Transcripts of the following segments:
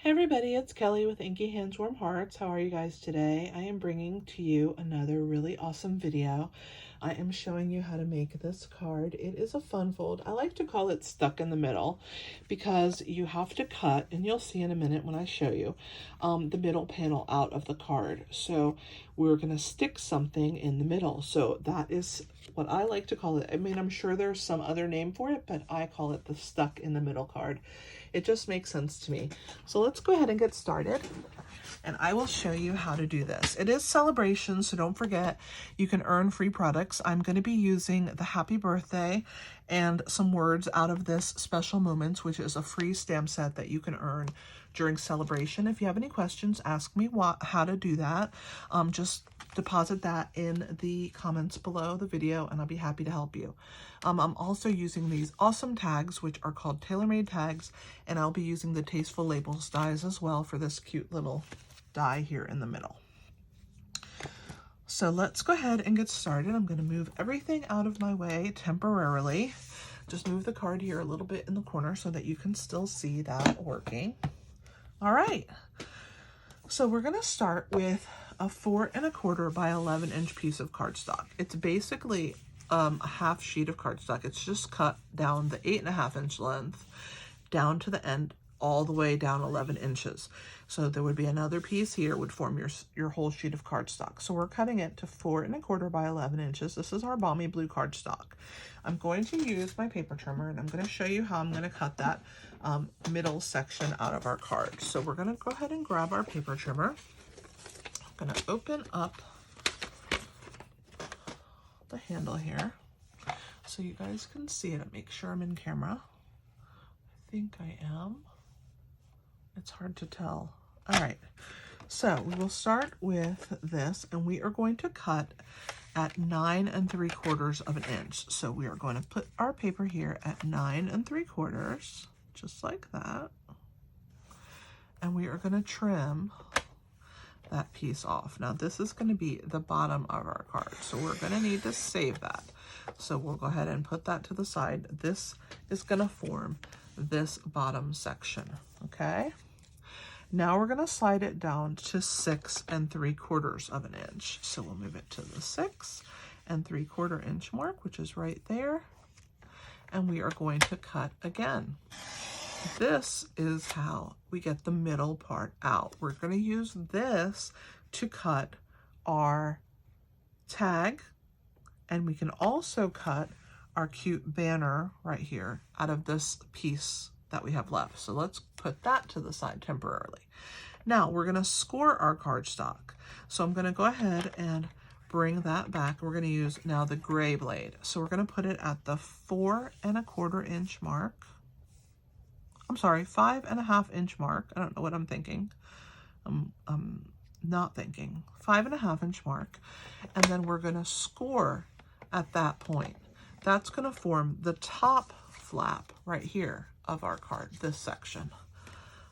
Hey everybody, it's Kelly with Inky Hands Warm Hearts. How are you guys today? I am bringing to you another really awesome video. I am showing you how to make this card. It is a fun fold. I like to call it stuck in the middle because you have to cut, and you'll see in a minute when I show you, the middle panel out of the card. So we're going to stick something in the middle. So that is what I like to call it. I mean, I'm sure there's some other name for it, but I call it the stuck in the middle card. It just makes sense to me. So let's go ahead and get started, and I will show you how to do this. It is celebration, so don't forget you can earn free products. I'm going to be using the happy birthday and some words out of this special moments, which is a free stamp set that you can earn during celebration. If you have any questions, ask me how to do that. Just deposit that in the comments below the video and I'll be happy to help you. I'm also using these awesome tags, which are called tailor-made tags, and I'll be using the Tasteful Labels dies as well for this cute little die here in the middle. So let's go ahead and get started. I'm going to move everything out of my way temporarily. Just move the card here a little bit in the corner so that you can still see that working. All right, so we're going to start with a 4 1/4 by 11 inch piece of cardstock. It's basically a half sheet of cardstock. It's just cut down the 8.5 inch length down to the end, all the way down 11 inches. So there would be another piece here would form your whole sheet of cardstock. So we're cutting it to 4 1/4 by 11 inches. This is our balmy blue cardstock. I'm going to use my paper trimmer, and I'm going to show you how I'm going to cut that middle section out of our card. So we're going to go ahead and grab our paper trimmer. I'm going to open up the handle here so you guys can see it and make sure I'm in camera. I think I am. It's hard to tell. All right, so we will start with this, and we are going to cut at 9 3/4 of an inch. So we are going to put our paper here at 9 3/4, just like that. And we are going to trim that piece off. Now this is going to be the bottom of our card, so we're going to need to save that. So we'll go ahead and put that to the side. This is going to form this bottom section, okay? Now we're going to slide it down to 6 3/4 of an inch. So we'll move it to the 6 3/4 inch mark, which is right there. And we are going to cut again. This is how we get the middle part out. We're going to use this to cut our tag, and we can also cut our cute banner right here out of this piece that we have left. So let's put that to the side temporarily. Now we're going to score our cardstock. So I'm going to go ahead and bring that back. We're going to use now the gray blade. So we're going to put it at the 4 1/4 inch mark. I'm sorry, 5 1/2 inch mark. I don't know what I'm thinking. I'm not thinking. 5 1/2 inch mark. And then we're going to score at that point. That's going to form the top flap right here of our card, this section.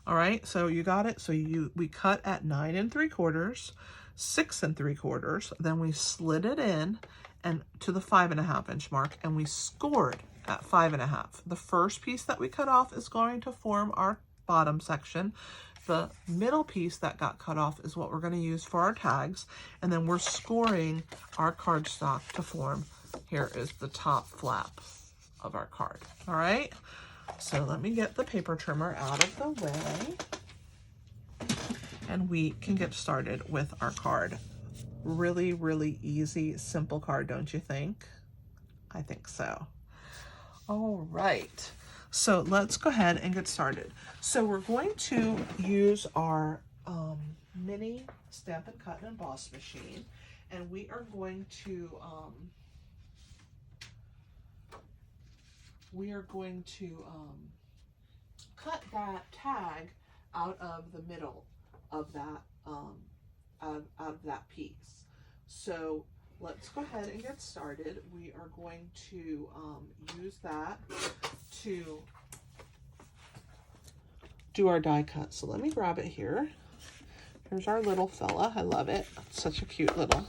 All right, so you got it. So we cut at 9 3/4, 6 3/4, then we slid it in and to the 5 1/2 inch mark, and we scored at 5 1/2. The first piece that we cut off is going to form our bottom section. The middle piece that got cut off is what we're going to use for our tags, and then we're scoring our cardstock to form. Here is the top flap of our card. All right, so let me get the paper trimmer out of the way, and we can get started with our card. Really, really easy, simple card, don't you think? I think so. All right, so let's go ahead and get started. So we're going to use our mini Stampin' Cut and Emboss machine, and we are going to cut that tag out of the middle of that out of that piece. So let's go ahead and get started. We are going to use that to do our die cut. So let me grab it here. Here's our little fella. I love it. It's such a cute little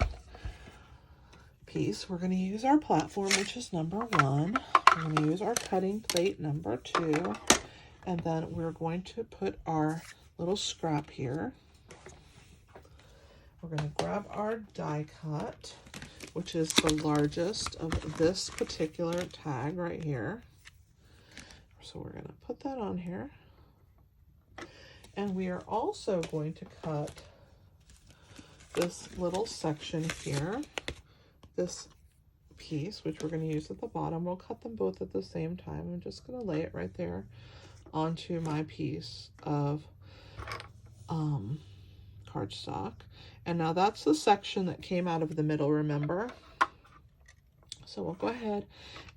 piece. We're going to use our platform, which is number 1. We're going to use our cutting plate, number 2. And then we're going to put our little scrap here. We're going to grab our die cut, which is the largest of this particular tag right here. So we're going to put that on here. And we are also going to cut this little section here, this piece, which we're going to use at the bottom. We'll cut them both at the same time. I'm just going to lay it right there onto my piece of cardstock. And now that's the section that came out of the middle, remember? So we'll go ahead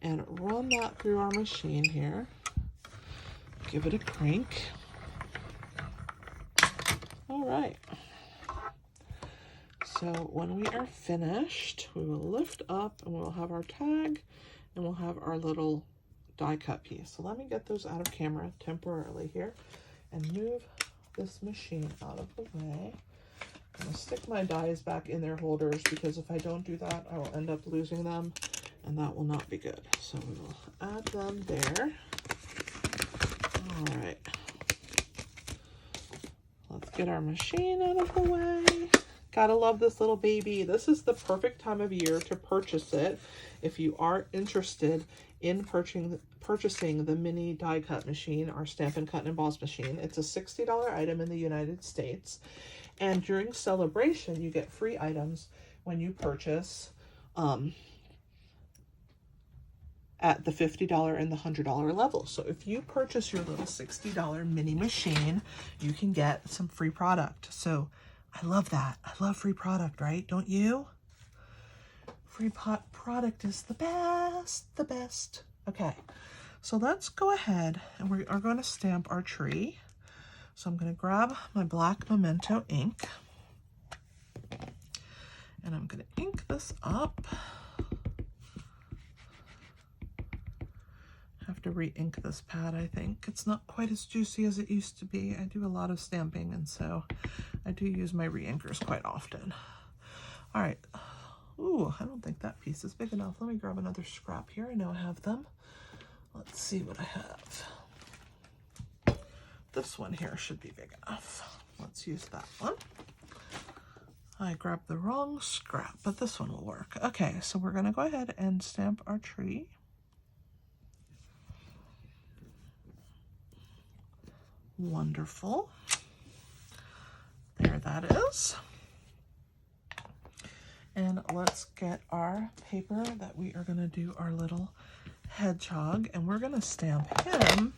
and run that through our machine here. Give it a crank. All right. So when we are finished, we will lift up and we'll have our tag and we'll have our little die cut piece. So let me get those out of camera temporarily here and move this machine out of the way. I'm going to stick my dies back in their holders because if I don't do that, I will end up losing them and that will not be good. So we will add them there. All right. Let's get our machine out of the way. Gotta love this little baby. This is the perfect time of year to purchase it if you are interested in purchasing the mini die cut machine, our Stampin' Cut and Emboss machine. It's a $60 item in the United States. And during celebration, you get free items when you purchase at the $50 and the $100 level. So if you purchase your little $60 mini machine, you can get some free product. So I love that. I love free product, right? Don't you? Free product is the best, the best. Okay, so let's go ahead and we are going to stamp our tree. So I'm going to grab my black Memento ink and I'm going to ink this up. Have to re-ink this pad, I think. It's not quite as juicy as it used to be. I do a lot of stamping and so I do use my re-inkers quite often. All right. Ooh, I don't think that piece is big enough. Let me grab another scrap here. I know I have them. Let's see what I have. This one here should be big enough. Let's use that one. I grabbed the wrong scrap, but this one will work. Okay, so we're gonna go ahead and stamp our tree. Wonderful. There that is. And let's get our paper that we are going to do our little hedgehog. And we're going to stamp him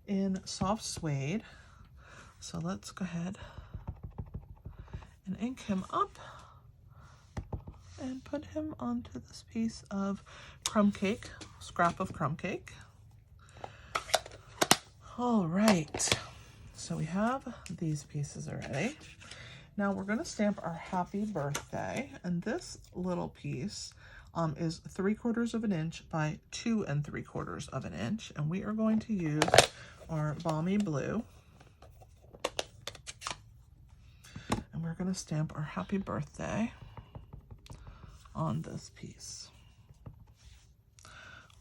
in soft suede. So let's go ahead and ink him up and put him onto this piece of crumb cake, scrap of crumb cake. All right, so we have these pieces already. Now we're going to stamp our happy birthday, and this little piece is 3/4 of an inch by 2 3/4 of an inch, and we are going to use our balmy blue, and we're going to stamp our happy birthday on this piece.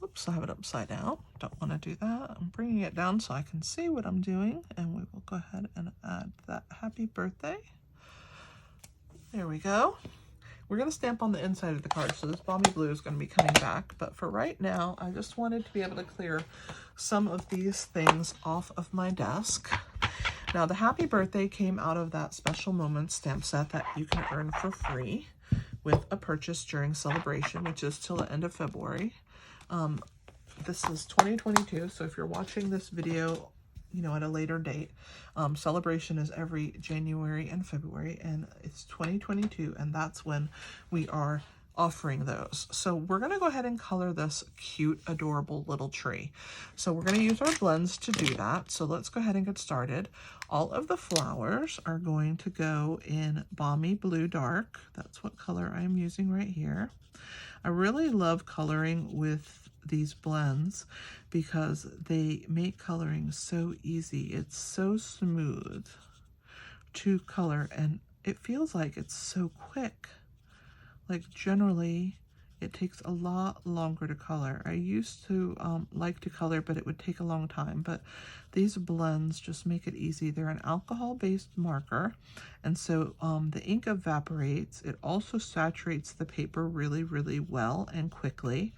Oops, I have it upside down. Don't want to do that. I'm bringing it down so I can see what I'm doing, and we will go ahead and add that happy birthday. There we go. We're going to stamp on the inside of the card, so this balmy blue is going to be coming back. But for right now, I just wanted to be able to clear some of these things off of my desk. Now, the happy birthday came out of that special moments stamp set that you can earn for free with a purchase during celebration, which is till the end of February. This is 2022, so if you're watching this video, you know, at a later date, celebration is every January and February, and it's 2022, and that's when we are offering those. So we're going to go ahead and color this cute, adorable little tree. So we're going to use our blends to do that. So let's go ahead and get started. All of the flowers are going to go in Balmy Blue Dark. That's what color I'm using right here. I really love coloring with these blends because they make coloring so easy. It's so smooth to color, and it feels like it's so quick. Like generally, it takes a lot longer to color. I used to like to color, but it would take a long time. But these blends just make it easy. They're an alcohol-based marker, and so the ink evaporates. It also saturates the paper really, really well and quickly,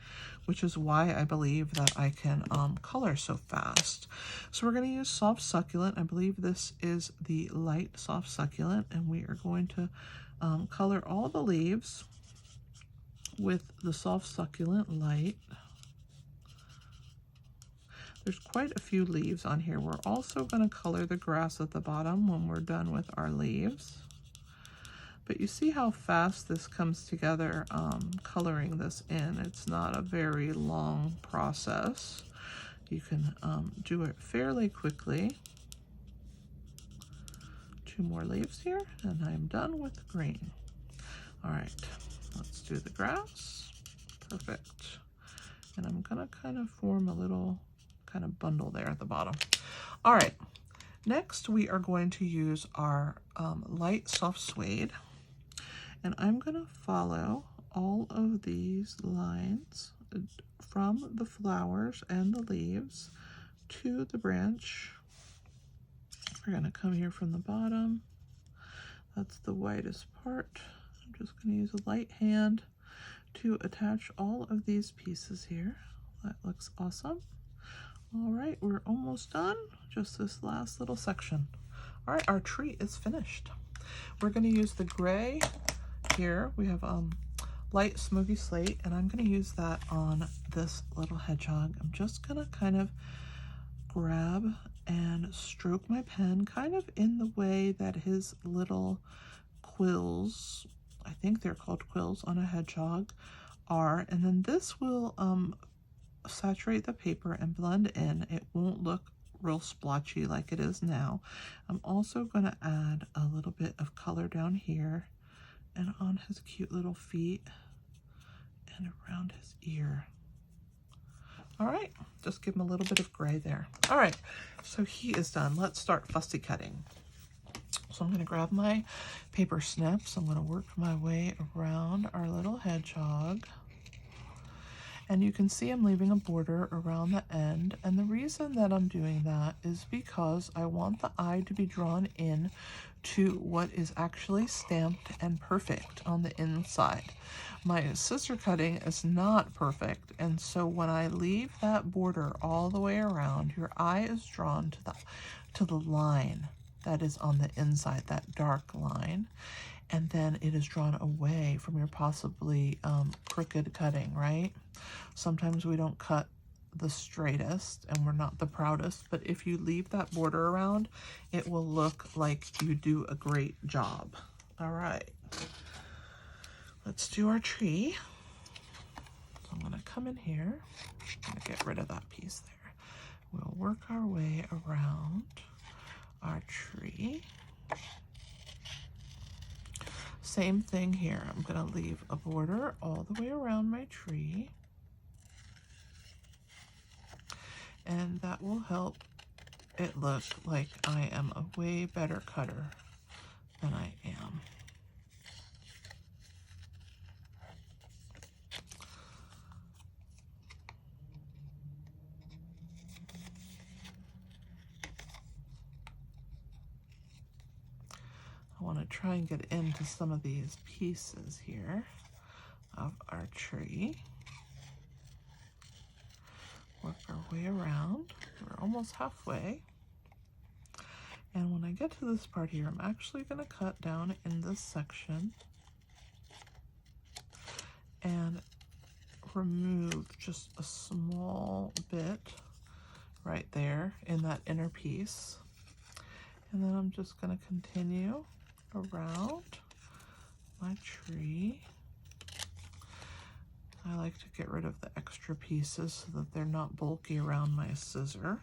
which is why I believe that I can color so fast. So we're going to use Soft Succulent. I believe this is the light Soft Succulent, and we are going to color all the leaves with the Soft Succulent light. There's quite a few leaves on here. We're also going to color the grass at the bottom when we're done with our leaves. But you see how fast this comes together, coloring this in. It's not a very long process. You can do it fairly quickly. 2 more leaves here, and I'm done with green. All right, let's do the grass. Perfect. And I'm gonna kind of form a little kind of bundle there at the bottom. All right, next we are going to use our light soft suede, and I'm gonna follow all of these lines from the flowers and the leaves to the branch. We're gonna come here from the bottom. That's the whitest part. I'm just gonna use a light hand to attach all of these pieces here. That looks awesome. All right, we're almost done. Just this last little section. All right, our tree is finished. We're gonna use the gray here. We have light smoky slate, and I'm gonna use that on this little hedgehog. I'm just gonna kind of grab and stroke my pen kind of in the way that his little quills, I think they're called quills on a hedgehog, are, and then this will saturate the paper and blend in. It won't look real splotchy like it is now. I'm also going to add a little bit of color down here and on his cute little feet and around his ear. All right, just give him a little bit of gray there. All right, so he is done. Let's start fussy cutting. So I'm going to grab my paper snips. I'm going to work my way around our little hedgehog. And you can see I'm leaving a border around the end. And the reason that I'm doing that is because I want the eye to be drawn in to what is actually stamped and perfect on the inside. My scissor cutting is not perfect, and so when I leave that border all the way around, your eye is drawn to the line that is on the inside, that dark line, and then it is drawn away from your possibly crooked cutting, right? Sometimes we don't cut the straightest and we're not the proudest, but if you leave that border around, it will look like you do a great job. All right, let's do our tree. So I'm going to come in here. I'm going to get rid of that piece there. We'll work our way around our tree. Same thing here. I'm going to leave a border all the way around my tree. And that will help it look like I am a way better cutter than I am. I want to try and get into some of these pieces here of our tree. Work our way around. We're almost halfway. And when I get to this part here, I'm actually going to cut down in this section and remove just a small bit right there in that inner piece. And then I'm just going to continue around my tree. I like to get rid of the extra pieces so that they're not bulky around my scissor.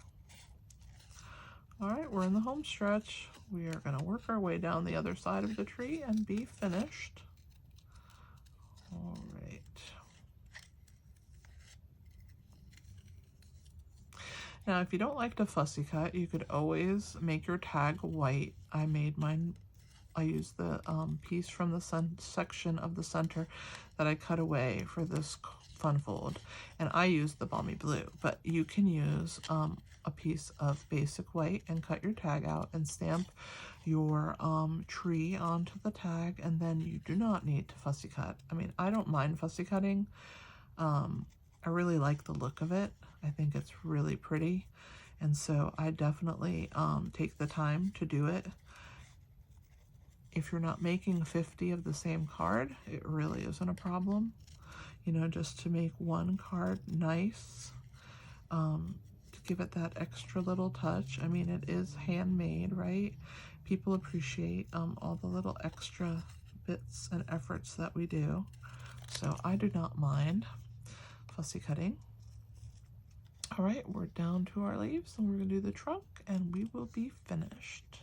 All right, we're in the home stretch. We are going to work our way down the other side of the tree and be finished. All right. Now, if you don't like to fussy cut, you could always make your tag white. I made mine I use the piece from the section of the center that I cut away for this fun fold, and I use the balmy blue, but you can use a piece of basic white and cut your tag out and stamp your tree onto the tag, and then you do not need to fussy cut. I mean, I don't mind fussy cutting. I really like the look of it. I think it's really pretty, and so I definitely take the time to do it. If you're not making 50 of the same card, it really isn't a problem. You know, just to make one card nice, to give it that extra little touch. I mean, it is handmade, right? People appreciate all the little extra bits and efforts that we do. So I do not mind fussy cutting. All right, we're down to our leaves, and we're gonna do the trunk, and we will be finished.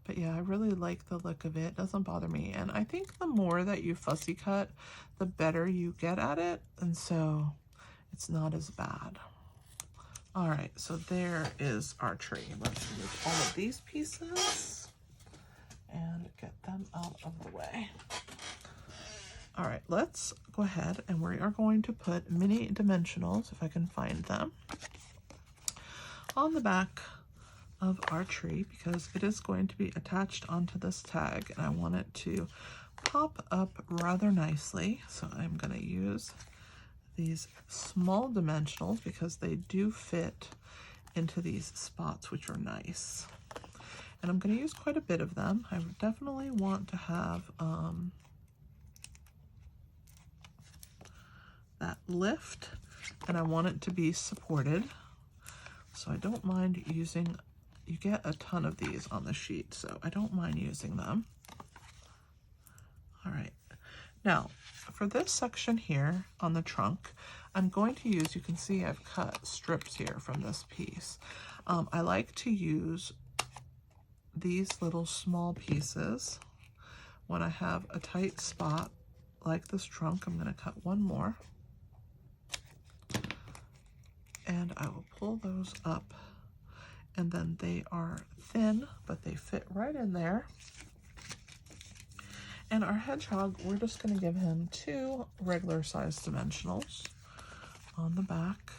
But yeah, I really like the look of it. It doesn't bother me. And I think the more that you fussy cut, the better you get at it. And so it's not as bad. All right, so there is our tree. Let's remove all of these pieces and get them out of the way. All right, let's go ahead and we are going to put mini dimensionals, if I can find them, on the back of our tree, because it is going to be attached onto this tag and I want it to pop up rather nicely. So I'm going to use these small dimensionals because they do fit into these spots, which are nice. And I'm going to use quite a bit of them. I definitely want to have that lift, and I want it to be supported. So I don't mind using, you get a ton of these on the sheet, so I don't mind using them. All right, now for this section here on the trunk, I'm going to use, you can see I've cut strips here from this piece. I like to use these little small pieces when I have a tight spot like this trunk. I'm going to cut one more, and I will pull those up, and then they are thin, but they fit right in there. And our hedgehog, we're just going to give him 2 regular size dimensionals on the back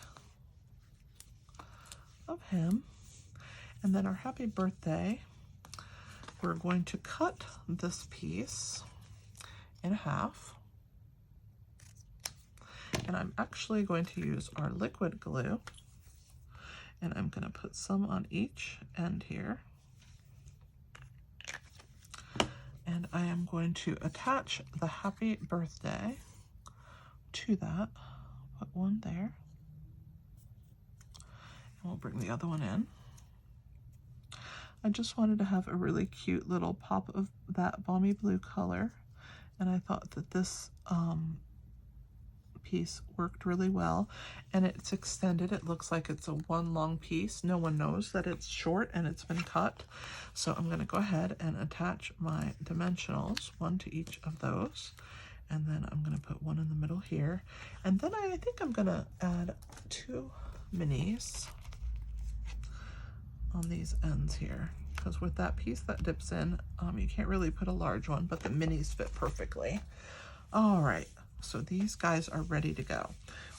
of him. And then our happy birthday, we're going to cut this piece in half. And I'm actually going to use our liquid glue, and I'm going to put some on each end here. And I am going to attach the happy birthday to that. Put one there. And we'll bring the other one in. I just wanted to have a really cute little pop of that balmy blue color, and I thought that this piece worked really well, and it's extended. It looks like it's a one long piece. No one knows that it's short and it's been cut. So I'm going to go ahead and attach my dimensionals, one to each of those, and then I'm going to put one in the middle here, and then I think I'm going to add 2 minis on these ends here, because with that piece that dips in, you can't really put a large one, but the minis fit perfectly. All right, so these guys are ready to go.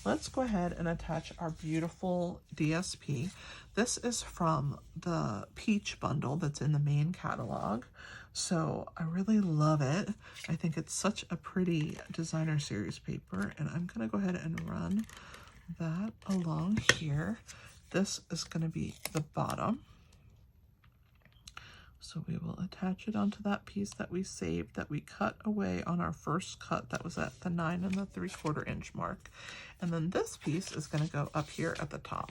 Let's go ahead and attach our beautiful DSP. This is from the Peach bundle that's in the main catalog. So I really love it. I think it's such a pretty designer series paper, and I'm gonna go ahead and run that along here. This is gonna be the bottom. So we will attach it onto that piece that we saved, that we cut away on our first cut that was at the 9 3/4 inch mark. And then this piece is going to go up here at the top.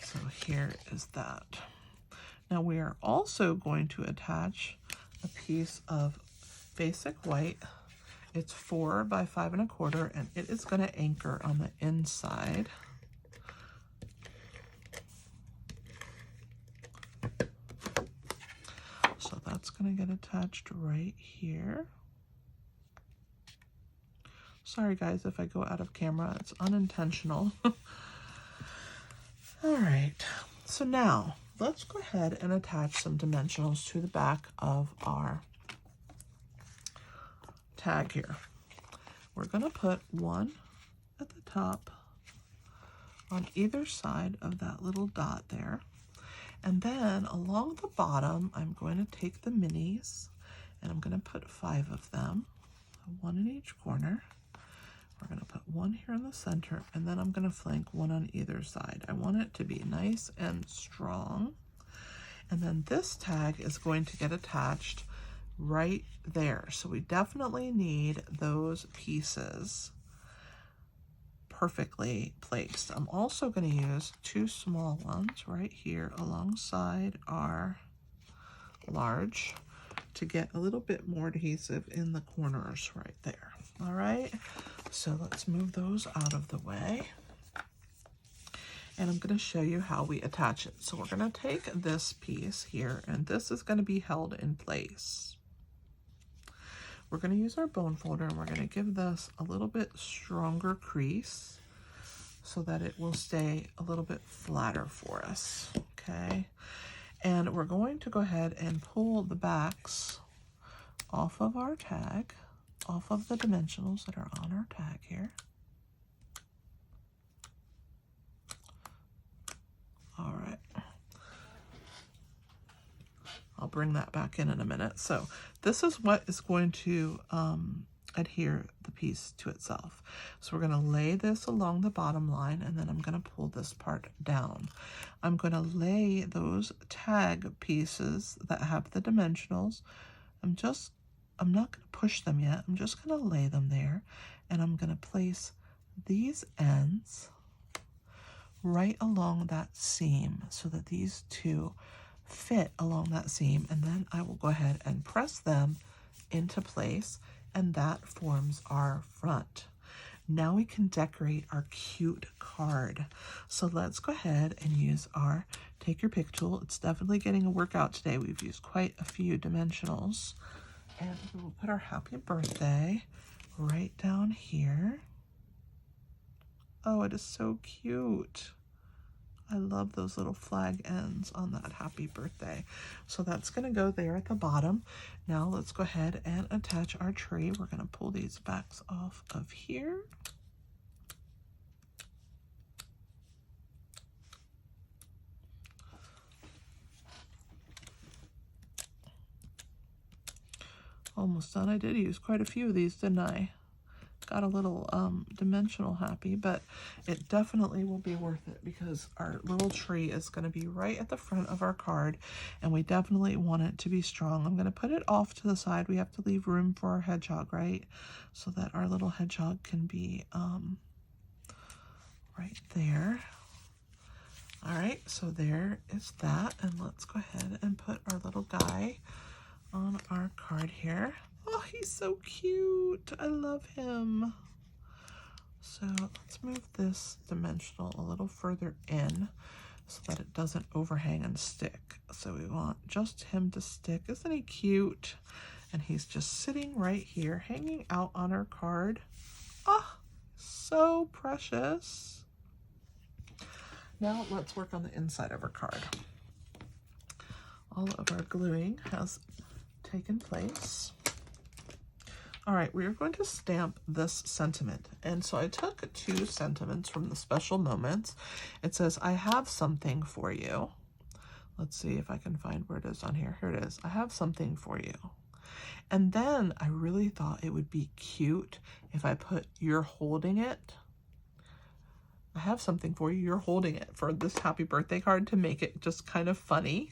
So here is that. Now we are also going to attach a piece of basic white. It's 4 by 5 1/4, and it is going to anchor on the inside. So that's going to get attached right here. Sorry guys if I go out of camera, it's unintentional. All right, so now let's go ahead and attach some dimensionals to the back of our tag here. We're going to put one at the top on either side of that little dot there. And then along the bottom, I'm going to take the minis and I'm going to put 5 of them, one in each corner. We're going to put one here in the center, and then I'm going to flank one on either side. I want it to be nice and strong. And then this tag is going to get attached right there. So we definitely need those pieces perfectly placed. I'm also going to use 2 small ones right here alongside our large to get a little bit more adhesive in the corners right there. All right, so let's move those out of the way. And I'm going to show you how we attach it. So we're going to take this piece here, and this is going to be held in place. We're going to use our bone folder, and we're going to give this a little bit stronger crease so that it will stay a little bit flatter for us, okay? And we're going to go ahead and pull the backs off of our tag, off of the dimensionals that are on our tag here. All right. I'll bring that back in a minute. So this is what is going to adhere the piece to itself. So we're going to lay this along the bottom line, and then I'm going to pull this part down. I'm going to lay those tag pieces that have the dimensionals. I'm not going to push them yet. I'm just going to lay them there, and I'm going to place these ends right along that seam so that these two fit along that seam, and then I will go ahead and press them into place, and that forms our front. Now we can decorate our cute card. So let's go ahead and use our Take Your Pick tool. It's definitely getting a workout today. We've used quite a few dimensionals. And we will put our happy birthday right down here. Oh, it is so cute. I love those little flag ends on that happy birthday. So that's going to go there at the bottom. Now let's go ahead and attach our tree. We're going to pull these backs off of here. Almost done. I did use quite a few of these, didn't I? Got a little dimensional happy, but it definitely will be worth it because our little tree is going to be right at the front of our card, and we definitely want it to be strong. I'm going to put it off to the side. We have to leave room for our hedgehog, right? So that our little hedgehog can be right there. All right, so there is that, and let's go ahead and put our little guy on our card here. Oh, he's so cute. I love him. So let's move this dimensional a little further in so that it doesn't overhang and stick. So we want just him to stick. Isn't he cute? And he's just sitting right here, hanging out on our card. Ah, so precious. Now let's work on the inside of our card. All of our gluing has taken place. All right, we are going to stamp this sentiment. And so I took 2 sentiments from the special moments. It says, I have something for you. Let's see if I can find where it is on here. Here it is. I have something for you. And then I really thought it would be cute if I put, you're holding it. I have something for you. You're holding it for this happy birthday card to make it just kind of funny.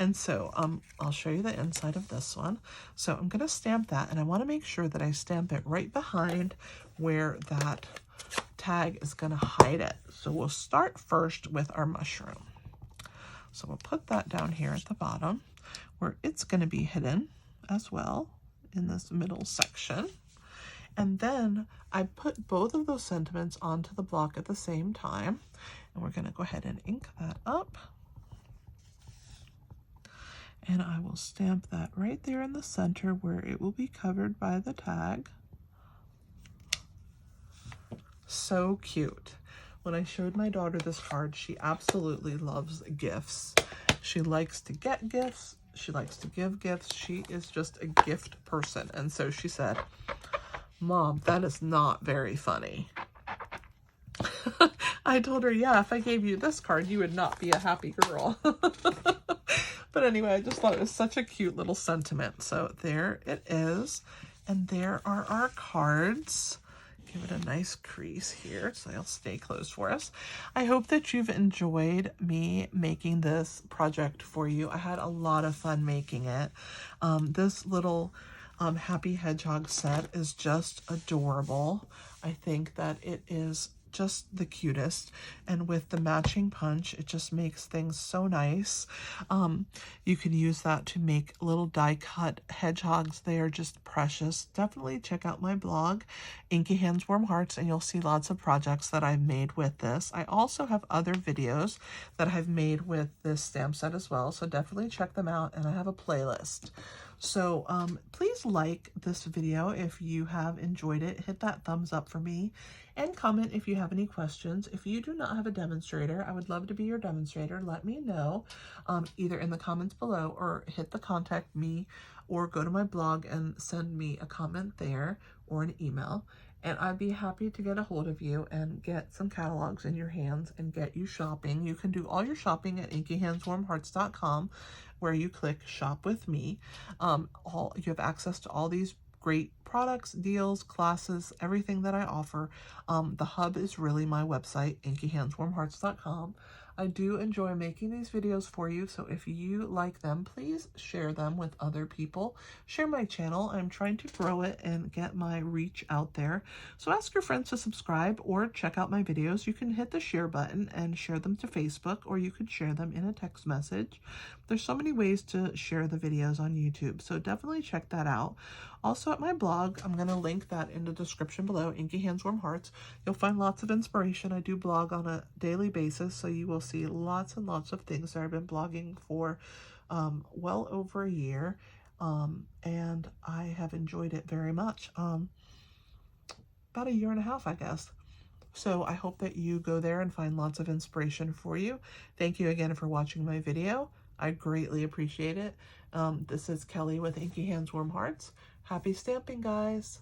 And so I'll show you the inside of this one. So I'm going to stamp that, and I want to make sure that I stamp it right behind where that tag is going to hide it. So we'll start first with our mushroom. So we'll put that down here at the bottom where it's going to be hidden as well in this middle section. And then I put both of those sentiments onto the block at the same time. And we're going to go ahead and ink that up. And I will stamp that right there in the center where it will be covered by the tag. So cute. when I showed my daughter this card, she absolutely loves gifts. She likes to get gifts. She likes to give gifts. She is just a gift person. And so she said, Mom, that is not very funny. I told her, yeah, if I gave you this card, you would not be a happy girl. But anyway, I just thought it was such a cute little sentiment. So there it is. And there are our cards. Give it a nice crease here so they'll stay closed for us. I hope that you've enjoyed me making this project for you. I had a lot of fun making it. This little Happy Hedgehog set is just adorable. I think that it is just the cutest, and with the matching punch, it just makes things so nice. You can use that to make little die cut hedgehogs. They are just precious. Definitely check out my blog, Inky Hands Warm Hearts, and you'll see lots of projects that I've made with this. I also have other videos that I've made with this stamp set as well, so definitely check them out, and I have a playlist. So please like this video if you have enjoyed it. Hit that thumbs up for me and comment if you have any questions. If you do not have a demonstrator, I would love to be your demonstrator. Let me know either in the comments below or hit the contact me or go to my blog and send me a comment there or an email. And I'd be happy to get a hold of you and get some catalogs in your hands and get you shopping. You can do all your shopping at inkyhandswarmhearts.com, where you click shop with me. You have access to all these great products, deals, classes, everything that I offer. The hub is really my website, inkyhandswarmhearts.com. I do enjoy making these videos for you, so if you like them, please share them with other people. Share my channel. I'm trying to grow it and get my reach out there. So ask your friends to subscribe or check out my videos. You can hit the share button and share them to Facebook, or you could share them in a text message. There's so many ways to share the videos on YouTube, so definitely check that out. Also at my blog, I'm going to link that in the description below, Inky Hands Warm Hearts. You'll find lots of inspiration. I do blog on a daily basis, so you will see lots and lots of things that I've been blogging for well over a year, and I have enjoyed it very much. About a year and a half, I guess. So I hope that you go there and find lots of inspiration for you. Thank you again for watching my video. I greatly appreciate it. This is Kelly with Inky Hands Warm Hearts. Happy stamping, guys!